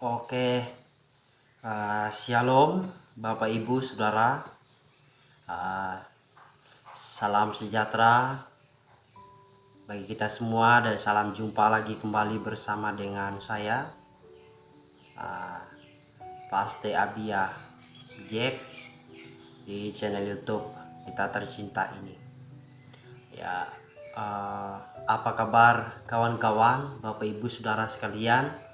Oke, Shalom Bapak Ibu Saudara, salam sejahtera bagi kita semua dan salam jumpa lagi kembali bersama dengan saya, Paste Abia Jack, di channel YouTube Kita Tercinta ini. Ya, apa kabar kawan-kawan, Bapak Ibu Saudara sekalian?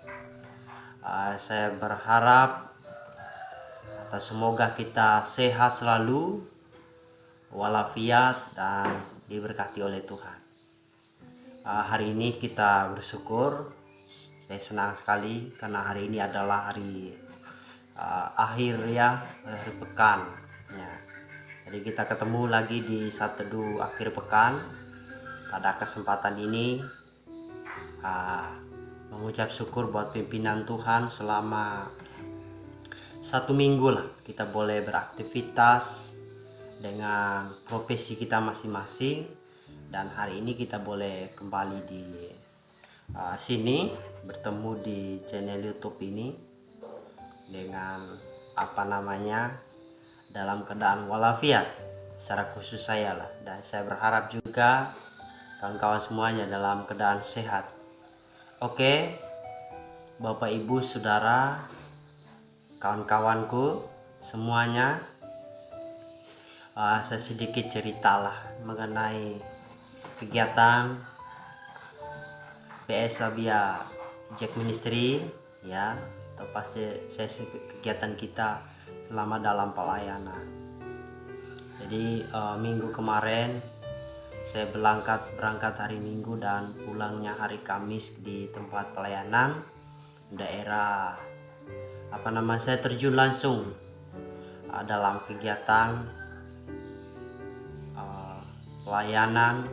Saya berharap atau semoga kita sehat selalu, walafiat, dan diberkati oleh Tuhan. Hari ini kita bersyukur, saya senang sekali karena hari ini adalah hari akhir akhir pekan ya. Jadi kita ketemu lagi di saat teduh akhir pekan. Pada kesempatan ini mengucap syukur buat pimpinan Tuhan selama 1 minggu lah kita boleh beraktivitas dengan profesi kita masing-masing, dan hari ini kita boleh kembali di sini bertemu di channel YouTube ini dengan dalam keadaan walafiat, secara khusus saya lah, dan saya berharap juga kawan-kawan semuanya dalam keadaan sehat. Oke, Bapak Ibu Saudara, kawan-kawanku semuanya, saya sedikit ceritalah mengenai kegiatan PS Abia Jack Ministry ya, atau pasti sesi kegiatan kita selama dalam pelayanan. Jadi minggu kemarin saya berangkat hari Minggu dan pulangnya hari Kamis di tempat pelayanan daerah saya terjun langsung dalam kegiatan pelayanan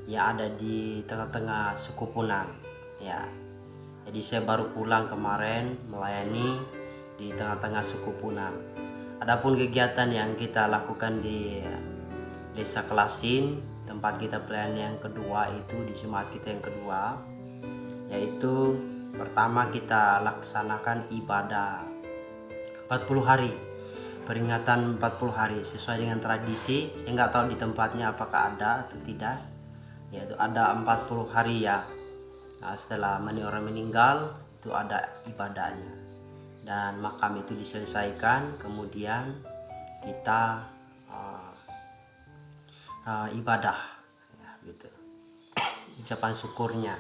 yang ada di tengah-tengah suku Punan ya. Jadi saya baru pulang kemarin melayani di tengah-tengah suku Punan. Adapun kegiatan yang kita lakukan di Desa Kelasin, tempat kita pelayanan yang kedua itu, di jemaat kita yang kedua, yaitu pertama kita laksanakan ibadah 40 hari, peringatan 40 hari sesuai dengan tradisi. Saya nggak tahu di tempatnya apakah ada atau tidak, yaitu ada 40 hari ya. Setelah orang meninggal itu ada ibadahnya, dan makam itu diselesaikan, kemudian kita ibadah ya, gitu. Ucapan syukurnya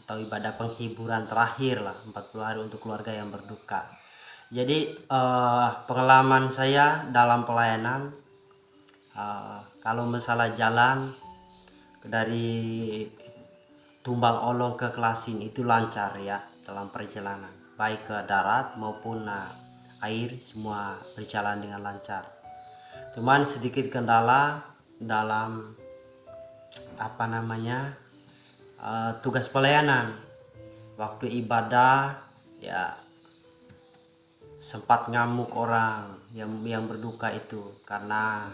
atau ibadah penghiburan terakhir lah 40 hari untuk keluarga yang berduka. Jadi pengalaman saya dalam pelayanan, kalau masalah jalan dari Tumbang Olong ke Kelasin itu lancar ya dalam perjalanan, baik ke darat maupun air, semua berjalan dengan lancar. Cuman sedikit kendala dalam tugas pelayanan. Waktu ibadah ya sempat ngamuk orang yang berduka itu karena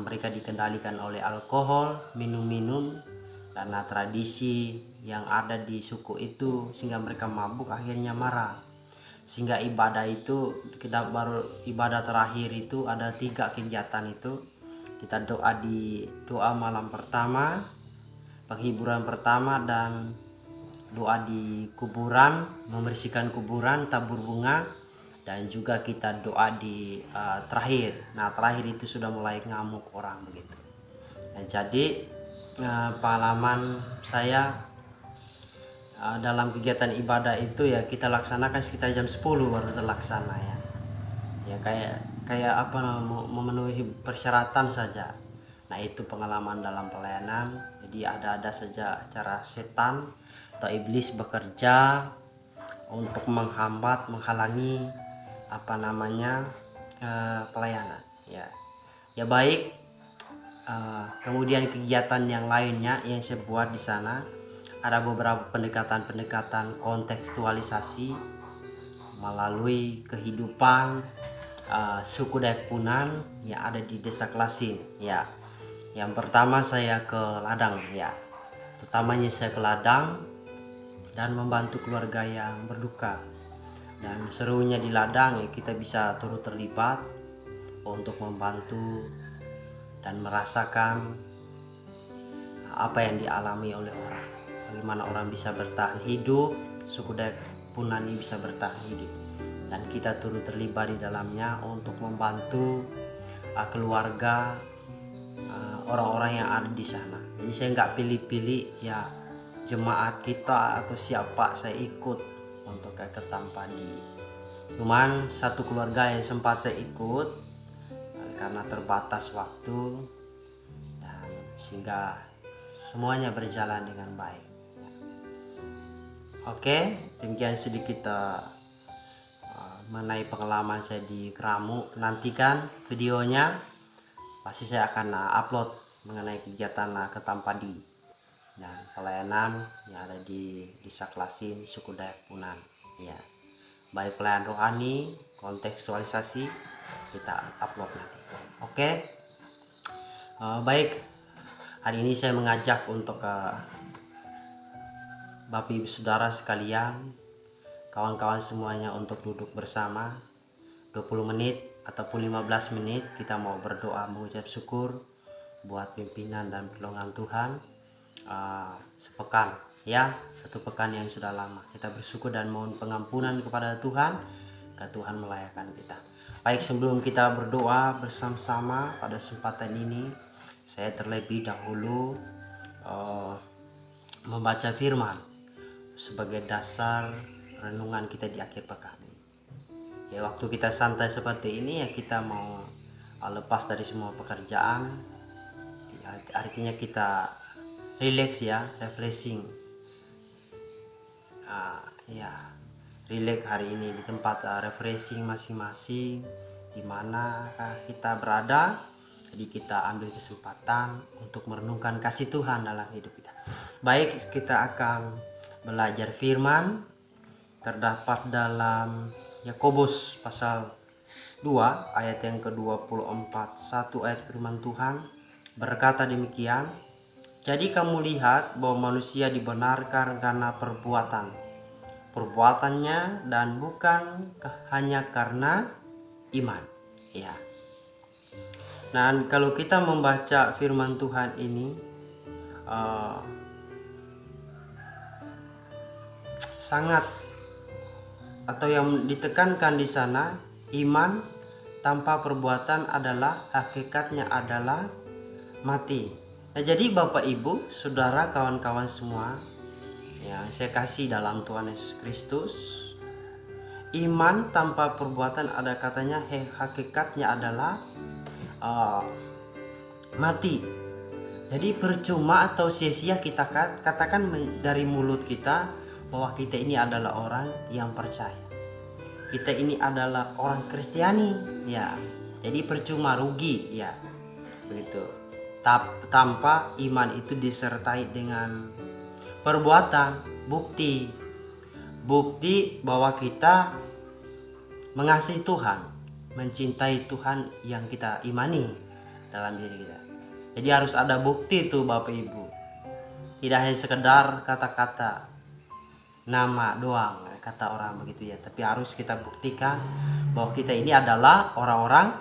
mereka dikendalikan oleh alkohol, minum-minum, karena tradisi yang ada di suku itu sehingga mereka mabuk, akhirnya marah. Sehingga ibadah itu, kita baru ibadah terakhir itu ada 3 kegiatan itu. Kita doa malam pertama, penghiburan pertama, dan doa di kuburan, membersihkan kuburan, tabur bunga, dan juga kita doa di terakhir. Nah, terakhir itu sudah mulai ngamuk orang begitu. Nah, jadi pengalaman saya dalam kegiatan ibadah itu ya, kita laksanakan sekitar jam 10 baru terlaksana ya. Ya kayak memenuhi persyaratan saja. Nah, itu pengalaman dalam pelayanan. Jadi ada saja cara setan atau iblis bekerja untuk menghambat, menghalangi pelayanan ya. Ya baik. Kemudian kegiatan yang lainnya yang saya buat di sana ada beberapa pendekatan kontekstualisasi melalui kehidupan suku Dayak Punan yang ada di Desa Kelasin ya. Yang pertama saya ke ladang ya, utamanya saya ke ladang dan membantu keluarga yang berduka. Dan serunya di ladang ya, kita bisa turut terlibat untuk membantu dan merasakan apa yang dialami oleh orang. Bagaimana orang bisa bertahan hidup, suku Dayak Punani bisa bertahan hidup. Dan kita turut terlibat di dalamnya untuk membantu keluarga, orang-orang yang ada di sana. Jadi saya nggak pilih-pilih ya jemaat kita atau siapa saya ikut untuk ke Ketampadi. Cuman satu keluarga yang sempat saya ikut karena terbatas waktu, dan sehingga semuanya berjalan dengan baik. Oke, demikian sedikit mengenai pengalaman saya di Keramu. Nantikan videonya, pasti saya akan upload mengenai kegiatan Ketampadi dan pelayanan yang ada di Desa Klasin, suku Dayak Punan. Ya, baik pelayanan rohani, kontekstualisasi kita upload nanti. Oke, baik. Hari ini saya mengajak untuk Bapak Ibu Saudara sekalian, kawan-kawan semuanya untuk duduk bersama 20 menit ataupun 15 menit. Kita mau berdoa mengucap syukur buat pimpinan dan pertolongan Tuhan sepekan ya, satu pekan yang sudah lama. Kita bersyukur dan mohon pengampunan kepada Tuhan, Tuhan melayakan kita. Baik, sebelum kita berdoa bersama-sama pada kesempatan ini, saya terlebih dahulu membaca firman sebagai dasar renungan kita di akhir pekan. Ya, waktu kita santai seperti ini ya, kita mau lepas dari semua pekerjaan. Ya, artinya kita relax ya, refreshing. Relax hari ini di tempat refreshing masing-masing di mana kita berada. Jadi kita ambil kesempatan untuk merenungkan kasih Tuhan dalam hidup kita. Baik, kita akan belajar firman terdapat dalam Yakobus pasal 2 ayat yang ke-24. Satu ayat firman Tuhan berkata demikian, jadi kamu lihat bahwa manusia dibenarkan karena perbuatannya dan bukan hanya karena iman. Ya. Nah, kalau kita membaca firman Tuhan ini sangat, atau yang ditekankan di sana, iman tanpa perbuatan adalah hakikatnya adalah mati. Nah, jadi Bapak Ibu, Saudara, kawan-kawan semua yang saya kasih dalam Tuhan Yesus Kristus, iman tanpa perbuatan ada katanya hakikatnya adalah mati. Jadi percuma atau sia-sia kita katakan dari mulut kita bahwa kita ini adalah orang yang percaya, kita ini adalah orang Kristiani ya. Jadi percuma, rugi ya, begitu. Tanpa iman itu disertai dengan perbuatan, bukti bahwa kita mengasihi Tuhan, mencintai Tuhan yang kita imani dalam diri kita. Jadi harus ada bukti tuh Bapak Ibu. Tidak hanya sekedar kata-kata, nama doang, kata orang begitu ya. Tapi harus kita buktikan bahwa kita ini adalah orang-orang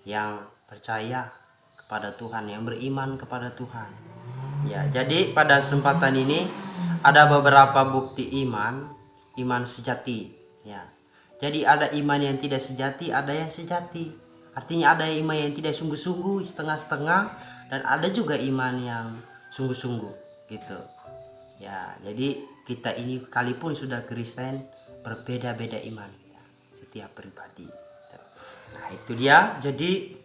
yang percaya kepada Tuhan, yang beriman kepada Tuhan. Ya, jadi pada kesempatan ini ada beberapa bukti iman sejati ya. Jadi ada iman yang tidak sejati, ada yang sejati. Artinya ada iman yang tidak sungguh-sungguh, setengah-setengah, dan ada juga iman yang sungguh-sungguh gitu. Ya, jadi kita ini kalipun sudah Kristen, berbeda-beda iman ya, setiap pribadi. Nah, itu dia. Jadi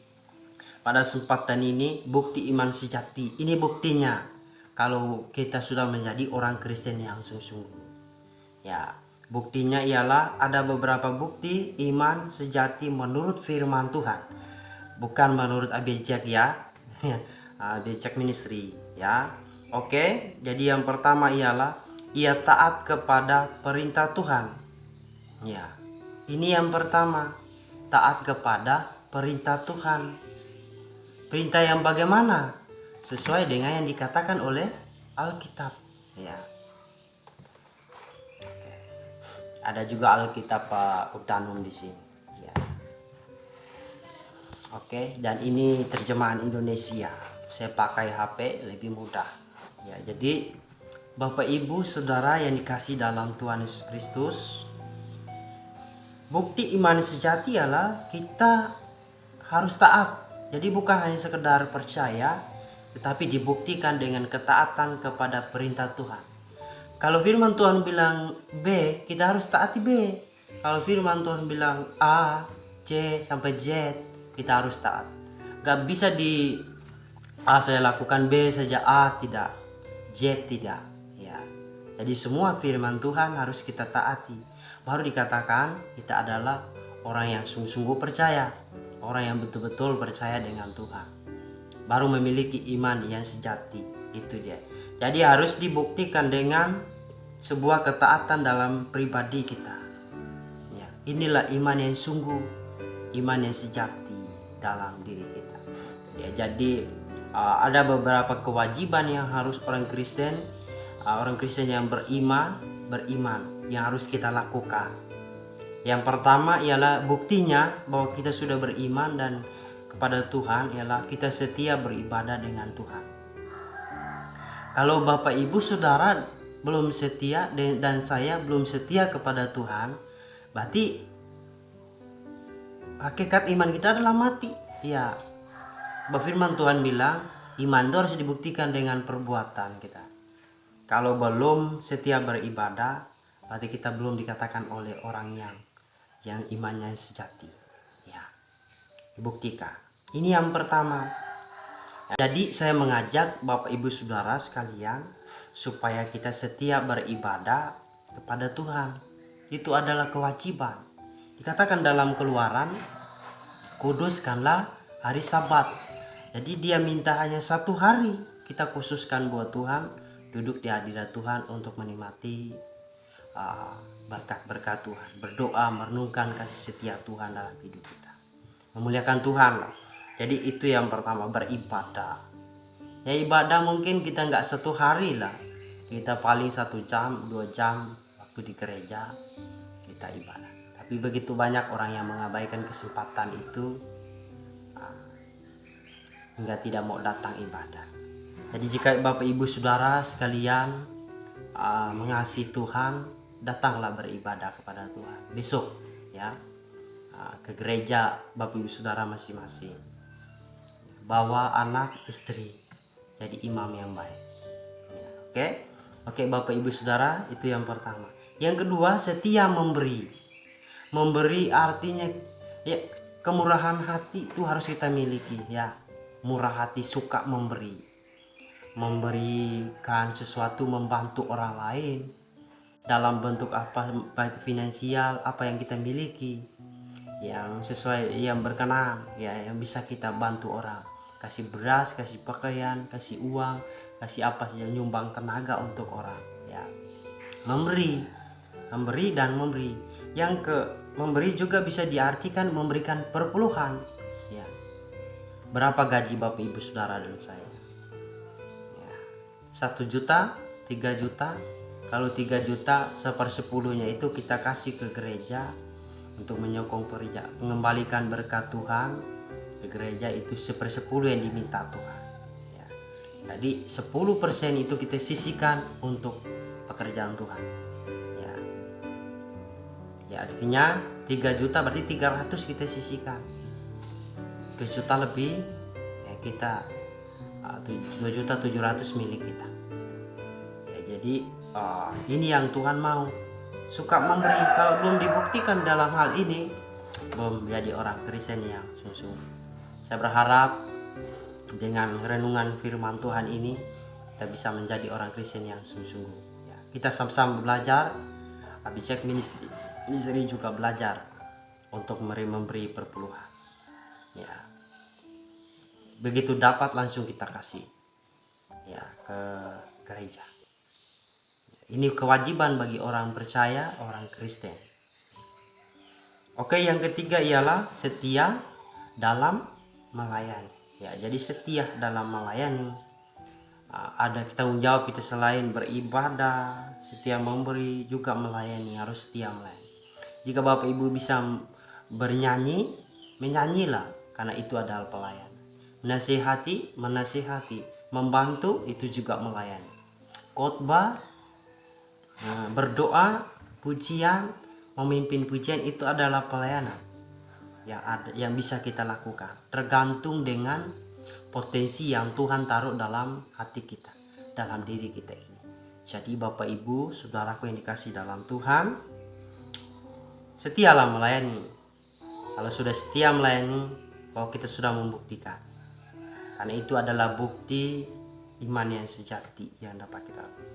pada kesempatan ini bukti iman sejati. Ini buktinya kalau kita sudah menjadi orang Kristen yang sungguh-sungguh. Ya, buktinya ialah ada beberapa bukti iman sejati menurut firman Tuhan, bukan menurut Abijak ya, Abijak Ministry ya. Oke, jadi yang pertama ialah ia taat kepada perintah Tuhan. Ya, ini yang pertama, taat kepada perintah Tuhan. Perintah yang bagaimana? Sesuai dengan yang dikatakan oleh Alkitab ya. Ada juga Alkitab Utanum di sini. Ya. Oke, dan ini terjemahan Indonesia. Saya pakai HP lebih mudah. Ya, jadi Bapak Ibu Saudara yang dikasih dalam Tuhan Yesus Kristus, bukti iman sejati ialah kita harus taat. Jadi bukan hanya sekedar percaya, tetapi dibuktikan dengan ketaatan kepada perintah Tuhan. Kalau firman Tuhan bilang B, kita harus taati B. Kalau firman Tuhan bilang A, C sampai Z, kita harus taat. Gak bisa di A saya lakukan, B saja, A tidak, Z tidak. Ya. Jadi semua firman Tuhan harus kita taati. Baru dikatakan kita adalah orang yang sungguh-sungguh percaya, orang yang betul-betul percaya dengan Tuhan. Baru memiliki iman yang sejati, itu dia. Jadi harus dibuktikan dengan sebuah ketaatan dalam pribadi kita. Ya, inilah iman yang sungguh, iman yang sejati dalam diri kita. Ya, jadi ada beberapa kewajiban yang harus orang Kristen yang beriman yang harus kita lakukan. Yang pertama ialah buktinya bahwa kita sudah beriman dan kepada Tuhan ialah kita setia beribadah dengan Tuhan. Kalau Bapak Ibu Saudara belum setia dan saya belum setia kepada Tuhan, berarti hakikat iman kita adalah mati. Ya, firman Tuhan bilang iman itu harus dibuktikan dengan perbuatan kita. Kalau belum setia beribadah, berarti kita belum dikatakan oleh orang yang imannya sejati. Ya, dibuktikan. Ini yang pertama. Jadi saya mengajak Bapak Ibu Saudara sekalian supaya kita setia beribadah kepada Tuhan. Itu adalah kewajiban. Dikatakan dalam Keluaran, kuduskanlah hari Sabat. Jadi dia minta hanya 1 hari kita khususkan buat Tuhan, duduk di hadirat Tuhan untuk menikmati berkat-berkat Tuhan, berdoa, merenungkan kasih setia Tuhan dalam hidup kita, memuliakan Tuhan lah. Jadi itu yang pertama, beribadah. Ya, ibadah mungkin kita nggak 1 hari lah, kita paling 1 jam 2 jam waktu di gereja kita ibadah. Tapi begitu banyak orang yang mengabaikan kesempatan itu hingga tidak mau datang ibadah. Jadi jika Bapak Ibu Saudara sekalian mengasihi Tuhan, datanglah beribadah kepada Tuhan besok ya, ke gereja Bapak Ibu Saudara masing-masing. Bawa anak istri jadi imam yang baik. Oke Bapak Ibu Saudara, itu yang pertama. Yang kedua, setia memberi. Memberi artinya ya, kemurahan hati itu harus kita miliki ya. Murah hati, suka memberi. Memberikan sesuatu, membantu orang lain dalam bentuk apa, baik finansial, apa yang kita miliki yang sesuai, yang berkenan ya, yang bisa kita bantu orang. Kasih beras, kasih pakaian, kasih uang, kasih apa saja, nyumbang tenaga untuk orang ya. Memberi dan memberi. Memberi juga bisa diartikan memberikan perpuluhan ya. Berapa gaji Bapak Ibu Saudara dan saya ya, 1 juta, 3 juta. Kalau 3 juta 1/10-nya itu kita kasih ke gereja untuk menyokong mengembalikan berkat Tuhan ke gereja, itu 1/10 yang diminta Tuhan ya. Jadi 10% itu kita sisihkan untuk pekerjaan Tuhan ya. Ya artinya 3 juta berarti 300 kita sisihkan. 2 juta lebih ya, kita 2.700.000 milik kita ya. Jadi ini yang Tuhan mau, suka memberi. Kalau belum dibuktikan dalam hal ini, belum menjadi orang Kristen yang sungguh-sungguh. Saya berharap dengan renungan firman Tuhan ini kita bisa menjadi orang Kristen yang sungguh-sungguh ya. Kita sama-sama belajar, Abijak Ministry juga belajar untuk memberi perpuluhan ya. Begitu dapat langsung kita kasih ya ke gereja. Ini kewajiban bagi orang percaya, orang Kristen. Oke, yang ketiga ialah setia dalam melayani ya. Jadi setia dalam melayani ada tanggung jawab kita selain beribadah, setia memberi, juga melayani, harus setia melayani. Jika Bapak Ibu bisa bernyanyi, menyanyilah, karena itu adalah pelayan. Menasihati, membantu, itu juga melayani. Khotbah, berdoa, pujian, memimpin pujian, itu adalah pelayanan yang bisa kita lakukan, tergantung dengan potensi yang Tuhan taruh dalam hati kita, dalam diri kita ini. Jadi Bapak Ibu, saudaraku yang dikasih dalam Tuhan, setialah melayani. Kalau sudah setia melayani, bahwa kita sudah membuktikan, karena itu adalah bukti iman yang sejati yang dapat kita lakukan.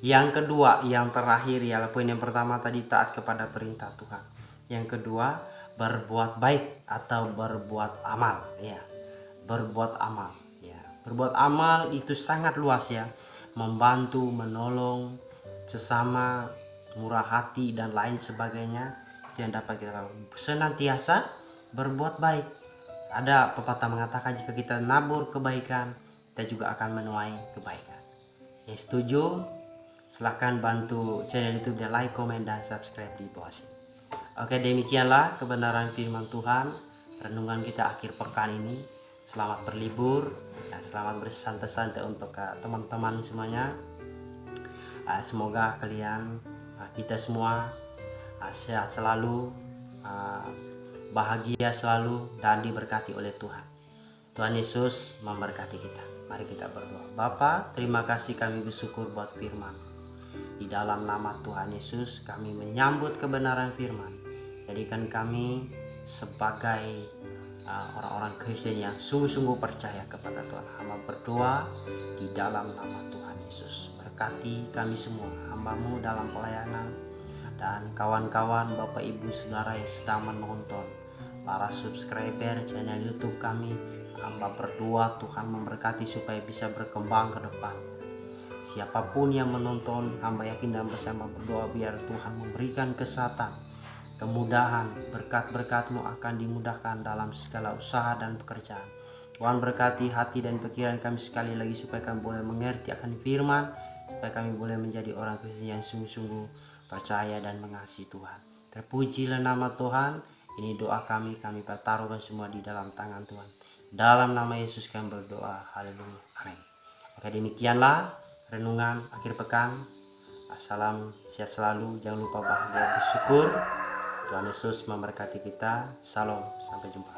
Yang kedua, yang terakhir, ya, poin yang pertama tadi taat kepada perintah Tuhan. Yang kedua, berbuat baik atau berbuat amal, ya. Berbuat amal, ya. Berbuat amal itu sangat luas, ya. Membantu, menolong sesama, murah hati dan lain sebagainya, itu yang dapat kita lakukan. Senantiasa berbuat baik. Ada pepatah mengatakan jika kita nabur kebaikan, kita juga akan menuai kebaikan. Yang setuju, silahkan bantu channel YouTube dan like, komen, dan subscribe di bawah sini. Oke, demikianlah kebenaran firman Tuhan renungan kita akhir pekan ini. Selamat berlibur, ya, selamat bersantai-santai untuk teman-teman semuanya. Semoga kalian, kita semua sehat selalu, bahagia selalu, dan diberkati oleh Tuhan. Tuhan Yesus memberkati kita. Mari kita berdoa. Bapa, terima kasih, kami bersyukur buat firman. Di dalam nama Tuhan Yesus kami menyambut kebenaran firman. Jadikan kami sebagai orang-orang Kristen yang sungguh-sungguh percaya kepada Tuhan. Hamba berdoa di dalam nama Tuhan Yesus. Berkati kami semua, hamba-Mu dalam pelayanan, dan kawan-kawan, Bapak Ibu Saudara yang sedang menonton, para subscriber channel YouTube kami. Hamba berdoa Tuhan memberkati supaya bisa berkembang ke depan. Siapapun yang menonton, hamba yakin dan bersama berdoa biar Tuhan memberikan kesehatan, kemudahan, berkat-berkat-Mu akan dimudahkan dalam segala usaha dan pekerjaan. Tuhan berkati hati dan pikiran kami sekali lagi supaya kami boleh mengerti akan firman, supaya kami boleh menjadi orang Kristen yang sungguh-sungguh percaya dan mengasihi Tuhan. Terpujilah nama Tuhan. Ini doa kami pertaruhkan semua di dalam tangan Tuhan. Dalam nama Yesus kami berdoa. Haleluya. Amin. Oke, demikianlah renungan akhir pekan. Salam sehat selalu. Jangan lupa bahagia bersyukur. Tuhan Yesus memberkati kita. Salam, sampai jumpa.